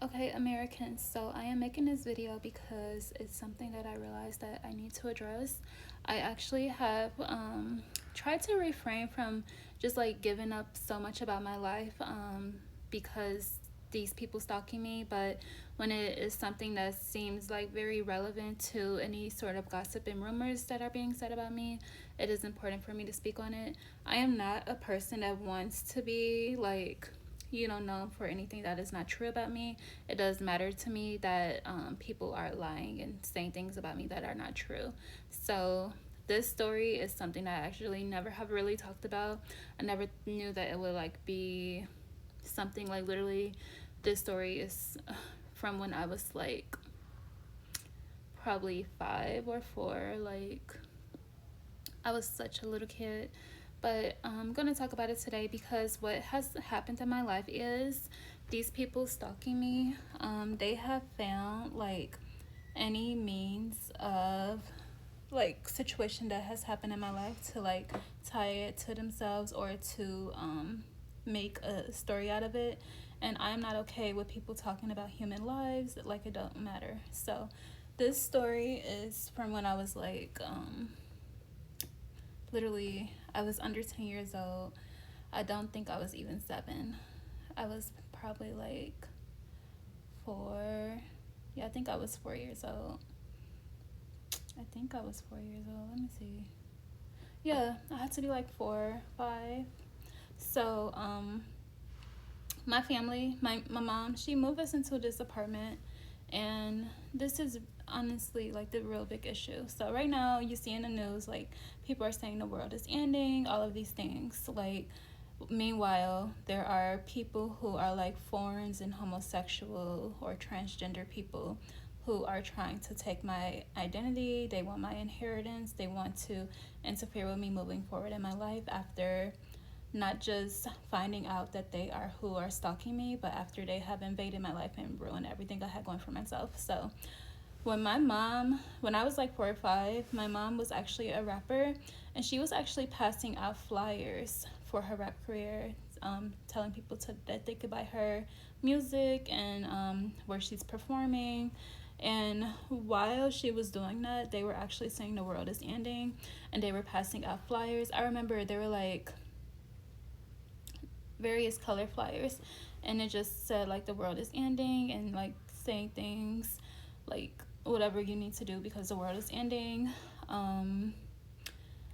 Okay, Americans, so I am making this video because it's something that I realized that I need to address. I actually have tried to refrain from just like giving up so much about my life because these people stalking me, but when it is something that seems like very relevant to any sort of gossip and rumors that are being said about me, it is important for me to speak on it. I am not a person that wants to be like known for anything that is not true about me. It does matter to me that people are lying and saying things about me that are not true. So this story is something that I actually never have really talked about. I never knew that it would like be something like literally. This story is from when I was like probably 5 or 4. Like I was such a little kid. But I'm going to talk about it today because what has happened in my life is these people stalking me. They have found like any means of like situation that has happened in my life to like tie it to themselves or to make a story out of it. And I'm not okay with people talking about human lives like it don't matter. So this story is from when I was like literally, I was under 10 years old. I don't think I was even 7. I was probably like 4. Yeah, I think I was 4 years old. I think I was 4 years old. Let me see. Yeah, I had to be like 4, 5. So, my family, my mom, she moved us into this apartment, and this is honestly like the real big issue. So right now you see in the news like people are saying the world is ending, all of these things. Like meanwhile, there are people who are like foreigners and homosexual or transgender people who are trying to take my identity. They want my inheritance. They want to interfere with me moving forward in my life after not just finding out that they are who are stalking me, but after they have invaded my life and ruined everything I had going for myself. So when I was like 4 or 5, my mom was actually a rapper, and she was actually passing out flyers for her rap career, telling people that they could buy her music and where she's performing. And while she was doing that, they were actually saying the world is ending, and they were passing out flyers. I remember they were like various color flyers, and it just said like the world is ending and like saying things like whatever you need to do because the world is ending. um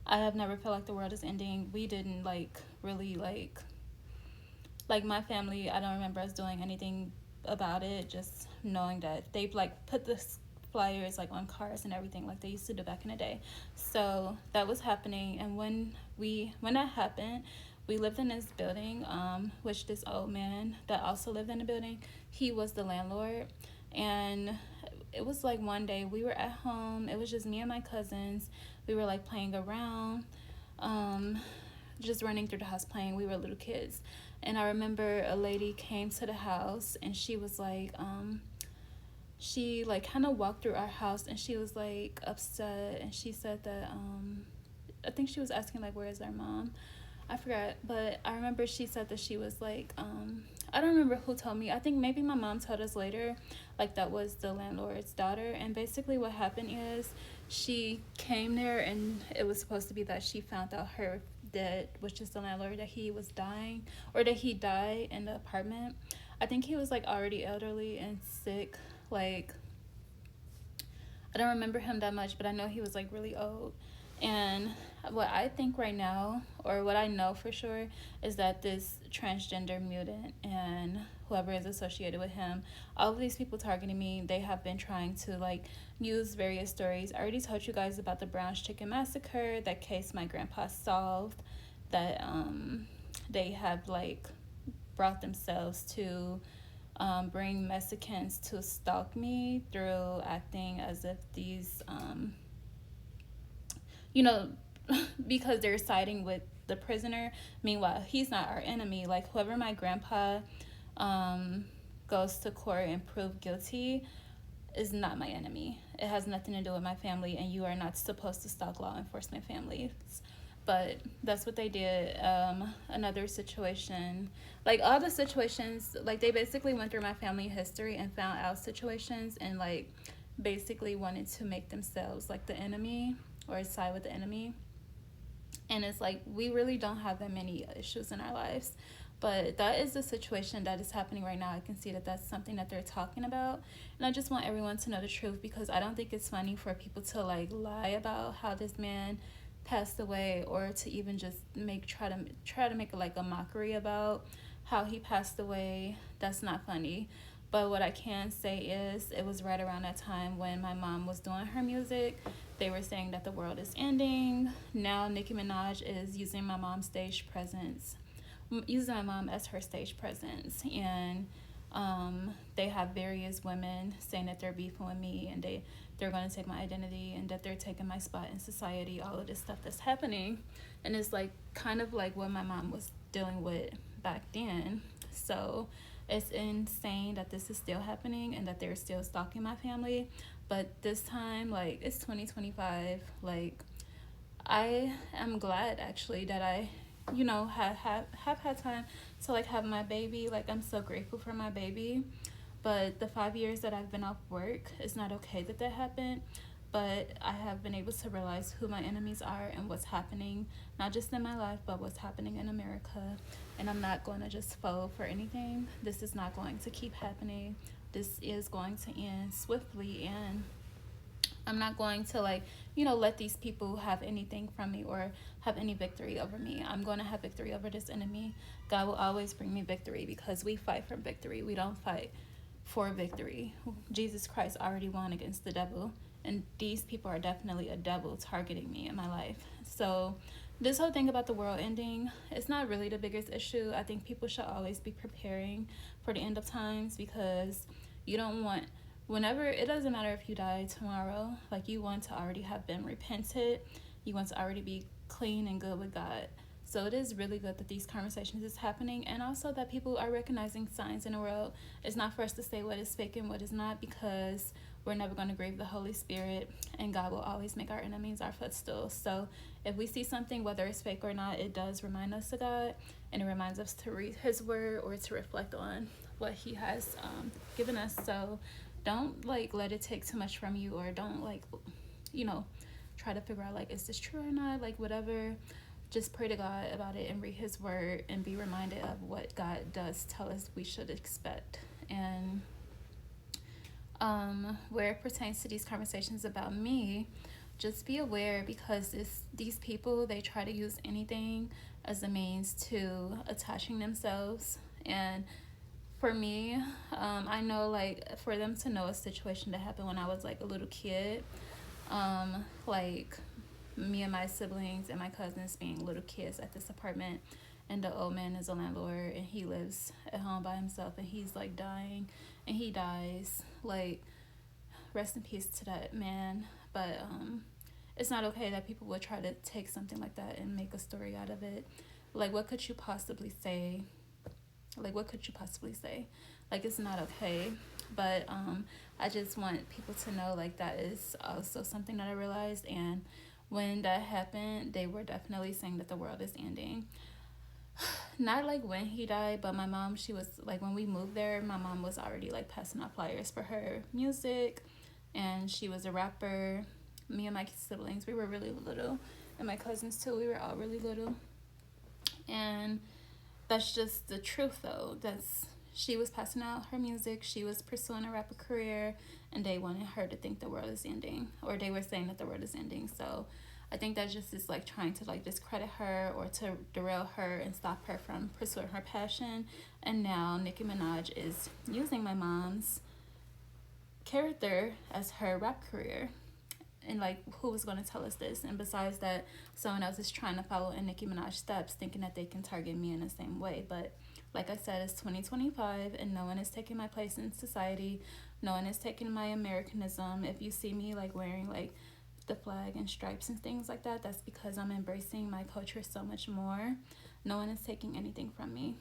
I have never felt like the world is ending. We didn't like really like my family, I don't remember us doing anything about it, just knowing that they've like put the flyers like on cars and everything like they used to do back in the day. So that was happening, and when that happened, we lived in this building, which this old man that also lived in the building, he was the landlord. And it was like one day we were at home, it was just me and my cousins. We were like playing around, um just running through the house playing. We were little kids. And I remember a lady came to the house, and she was like, she like kind of walked through our house, and she was like upset, and she said that, I think she was asking like, where is our mom? I forgot, but I remember she said that she was like, I don't remember who told me. I think maybe my mom told us later, like that was the landlord's daughter. And basically what happened is she came there, and it was supposed to be that she found out her dead, which is the landlord, that he was dying, or that he died in the apartment. I think he was like already elderly and sick. Like I don't remember him that much, but I know he was like really old. And what I think right now, or what I know for sure, is that this transgender mutant and whoever is associated with him, all of these people targeting me, they have been trying to like use various stories. I already told you guys about the Brown's Chicken Massacre, that case my grandpa solved, that they have like brought themselves to bring Mexicans to stalk me through acting as if these, you know, because they're siding with the prisoner. Meanwhile, he's not our enemy. Like, whoever my grandpa um, goes to court and prove guilty is not my enemy. It has nothing to do with my family, and you are not supposed to stalk law enforcement families. but that's what they did. Another situation, like all the situations, like they basically went through my family history and found out situations and like basically wanted to make themselves like the enemy or side with the enemy. And it's like we really don't have that many issues in our lives, but that is the situation that is happening right now. I can see that that's something that they're talking about, and I just want everyone to know the truth, because I don't think it's funny for people to like lie about how this man passed away, or to even just try to make like a mockery about how he passed away. That's not funny. But what I can say is it was right around that time when my mom was doing her music. They were saying that the world is ending. Now Nicki Minaj is using my mom's stage presence, using my mom as her stage presence. And they have various women saying that they're beefing with me, and they're going to take my identity, and that they're taking my spot in society, all of this stuff that's happening. And it's like kind of like what my mom was dealing with back then. So it's insane that this is still happening and that they're still stalking my family. But this time, like, it's 2025. Like, I am glad actually that I, have had time to like have my baby. Like, I'm so grateful for my baby. But the 5 years that I've been off work, it's not okay that that happened. But I have been able to realize who my enemies are and what's happening, not just in my life, but what's happening in America. And I'm not going to just fall for anything. This is not going to keep happening. This is going to end swiftly, and I'm not going to let these people have anything from me or have any victory over me. I'm going to have victory over this enemy. God will always bring me victory because we fight for victory. We don't fight for victory. Jesus Christ already won against the devil, and these people are definitely a devil targeting me in my life. So this whole thing about the world ending, it's not really the biggest issue. I think people should always be preparing for the end of times, because you don't want, whenever, it doesn't matter if you die tomorrow, like, you want to already have been repented. You want to already be clean and good with God. So it is really good that these conversations is happening, and also that people are recognizing signs in the world. It's not for us to say what is fake and what is not, because we're never going to grieve the Holy Spirit, and God will always make our enemies our footstool. So if we see something, whether it's fake or not, it does remind us of God, and it reminds us to read His Word or to reflect on what He has given us. So don't let it take too much from you, or don't try to figure out is this true or not, whatever. Just pray to God about it and read His Word and be reminded of what God does tell us we should expect. And where it pertains to these conversations about me, just be aware, because these people, they try to use anything as a means to attaching themselves. And for me, I know for them to know a situation that happened when I was a little kid, me and my siblings and my cousins being little kids at this apartment, and the old man is a landlord, and he lives at home by himself, and he's dying, and he dies. Rest in peace to that man. But it's not okay that people would try to take something like that and make a story out of it. What could you possibly say? What could you possibly say? It's not okay. But I just want people to know that is also something that I realized. And when that happened, they were definitely saying that the world is ending. Not when he died, but my mom, she was when we moved there, my mom was already passing out flyers for her music, and she was a rapper. Me and my siblings, we were really little, and my cousins too, we were all really little. And that's just the truth, though. She was passing out her music, she was pursuing a rapper career, and they wanted her to think the world is ending, or they were saying that the world is ending. So I think that just is trying to discredit her, or to derail her and stop her from pursuing her passion. And now Nicki Minaj is using my mom's character as her rap career. And who was going to tell us this? And besides that, someone else is trying to follow in Nicki Minaj's steps, thinking that they can target me in the same way. But like I said, it's 2025, and no one is taking my place in society. No one is taking my Americanism. If you see me wearing the flag and stripes and things like that, that's because I'm embracing my culture so much more. No one is taking anything from me.